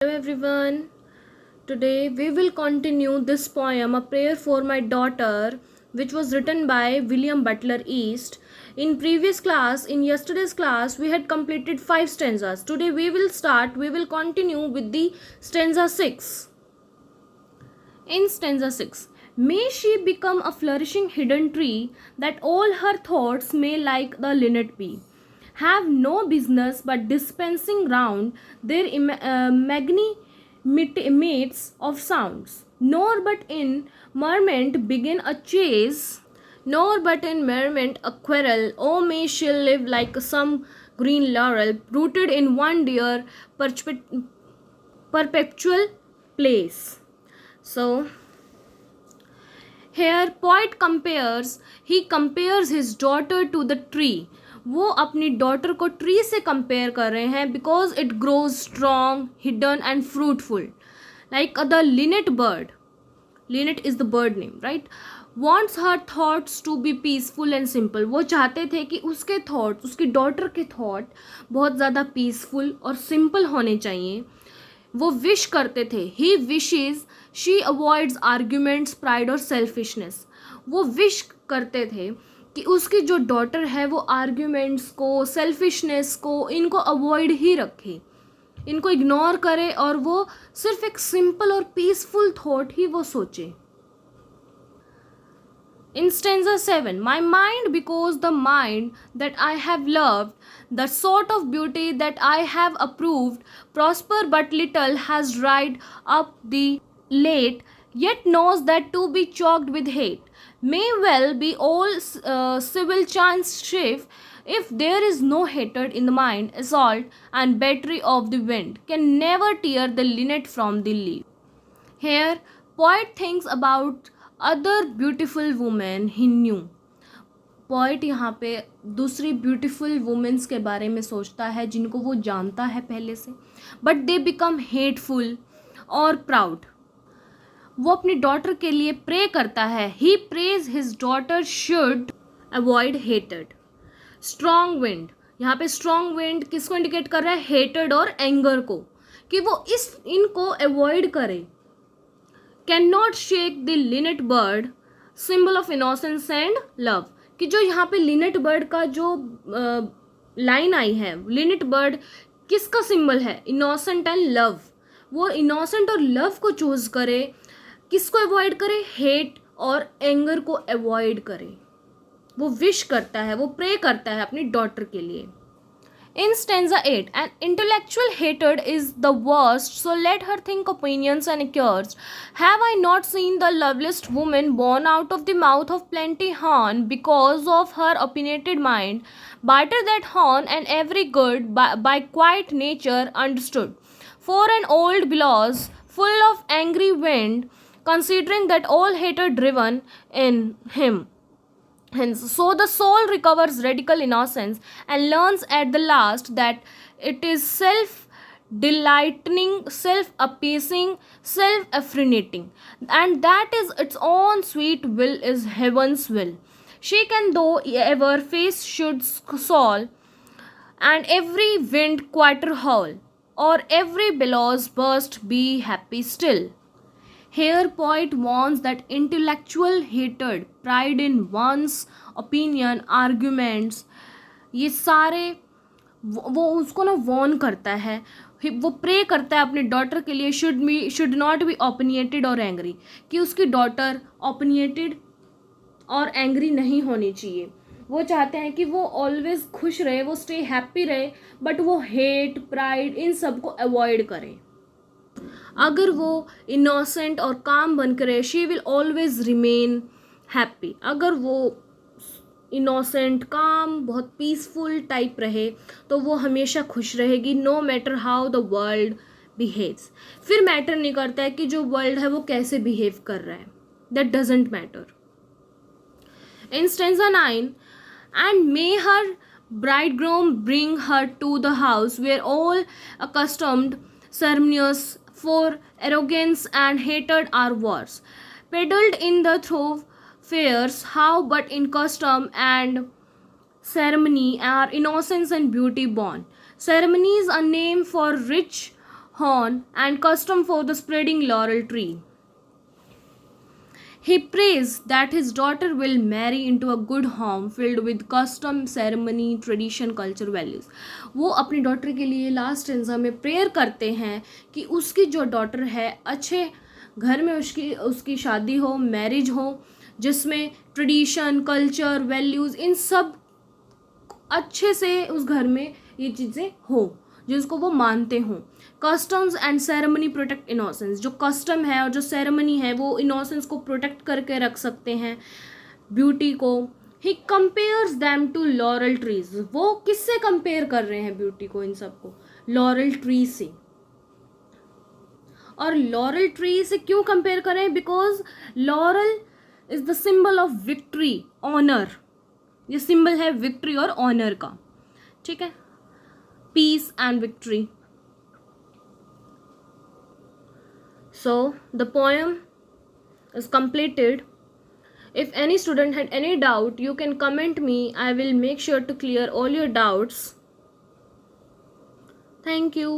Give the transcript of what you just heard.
Hello everyone. Today we will continue this poem, A Prayer for My Daughter, which was written by William Butler Yeats. In yesterday's class, we had completed 5 stanzas. Today we will continue with the stanza 6. In stanza 6, may she become a flourishing hidden tree, that all her thoughts may like the linnet be. Have no business but dispensing round their mates of sounds, nor but in merriment begin a chase, nor but in merriment a quarrel. Oh, may she live like some green laurel, rooted in one dear perpetual place. So here poet compares his daughter to the tree. वो अपनी daughter को tree से compare कर रहे हैं because it grows strong hidden and fruitful like the linnet bird. Linnet is the bird name, right. Wants her thoughts to be peaceful and simple. वो चाहते थे कि उसके थॉट्स, उसकी डॉटर के थॉट बहुत ज़्यादा पीसफुल और सिंपल होने चाहिए. वो विश करते थे. ही wishes she avoids arguments, pride और सेल्फिशनेस. वो विश करते थे कि उसकी जो डॉटर है वो आर्ग्यूमेंट्स को, सेल्फिशनेस को, इनको अवॉइड ही रखे, इनको इग्नोर करे और वो सिर्फ एक सिंपल और पीसफुल थॉट ही वो सोचे. In stanza 7, my mind, because the mind that I have loved, the sort of beauty that I have approved, prosper but little, has dried up the late, yet knows that to be choked with hate may well be all civil chance shift, if there is no hatred in the mind. Assault and battery of the wind can never tear the linnet from the leaf. Here poet thinks about other beautiful women he new. Poet यहाँ पे दूसरी beautiful women's के बारे में सोचता है जिनको वो जानता है पहले से, बट दे बिकम हेटफुल और प्राउड. वो अपनी डॉटर के लिए प्रे करता है. He prays his daughter should avoid hated. Strong wind, यहाँ पे स्ट्रॉन्ग विंड किसको इंडिकेट कर रहा है? हेटेड और एंगर को, कि वो इनको अवॉइड करे. Can not shake the linnet bird, symbol of innocence and love. कि जो यहाँ पे लिनेट बर्ड का जो लाइन आई है, लिनेट बर्ड किसका सिंबल है? Innocent and love. वो इनोसेंट और लव को चूज करे. किसको अवॉइड करे? हेट और एंगर को अवॉइड करे. वो विश करता है, वो प्रे करता है अपनी डॉटर के लिए. In stanza 8, an intellectual hatred is the worst, so let her think opinions and cures. Have I not seen the loveliest woman born out of the mouth of plenty horn, because of her opinionated mind, bitter that horn, and every good by quiet nature understood. For an old billows full of angry wind, considering that all hatred driven in him. Hence, so the soul recovers radical innocence and learns at the last that it is self-delighting, self-appeasing, self-affirmating, and that is its own sweet will is heaven's will. She can though ever face should soul, and every wind quieter howl, or every billows burst, be happy still. Here poet warns that intellectual hatred, pride in one's opinion, arguments, ये सारे वो उसको ना Warne करता है. वो pray करता है अपनी डॉटर के लिए, शुड नॉट बी ओपिनिएटेड और एंग्री, कि उसकी डॉटर ओपिनिएटेड और एंग्री नहीं होनी चाहिए. वो चाहते हैं कि वो ऑलवेज खुश रहे, वो स्टे हैप्पी रहे, बट वो हेट, प्राइड, इन सब को अवॉइड करे. अगर वो इनोसेंट और काम बन करे, she will always remain happy. अगर वो इनोसेंट, काम, बहुत पीसफुल टाइप रहे तो वो हमेशा खुश रहेगी, no matter how the world behaves. फिर मैटर नहीं करता है कि जो वर्ल्ड है वो कैसे बिहेव कर रहा है, that doesn't matter. In stanza 9, and may her bridegroom bring her to the house where all accustomed ceremonious for arrogance and hatred are worse, peddled in the thoroughfares, how but in custom and ceremony are innocence and beauty born. Ceremony is a name for rich horn, and custom for the spreading laurel tree. He prays that his daughter will marry into a good home filled with custom, ceremony, tradition, culture, values. वो अपनी daughter के लिए last stanza में prayer करते हैं कि उसकी जो डॉटर है अच्छे घर में उसकी उसकी शादी हो, मैरिज हो, जिसमें ट्रेडिशन, कल्चर, वैल्यूज़ इन सब अच्छे से उस घर में ये चीज़ें हो जिसको वो मानते हों. Customs and ceremony protect innocence. जो कस्टम है और जो सेरेमनी है वो इनोसेंस को प्रोटेक्ट करके रख सकते हैं, ब्यूटी को. He compares them to laurel trees. वो किससे कंपेयर कर रहे हैं ब्यूटी को, इन सबको? लॉरल ट्री से. और लॉरल ट्री से क्यों कंपेयर करें? Because laurel is the symbol of victory, honour. ये सिंबल है विक्ट्री और ऑनर का. ठीक है, peace and victory. So the poem is completed. If any student had any doubt, you can comment me. I will make sure to clear all your doubts. Thank you.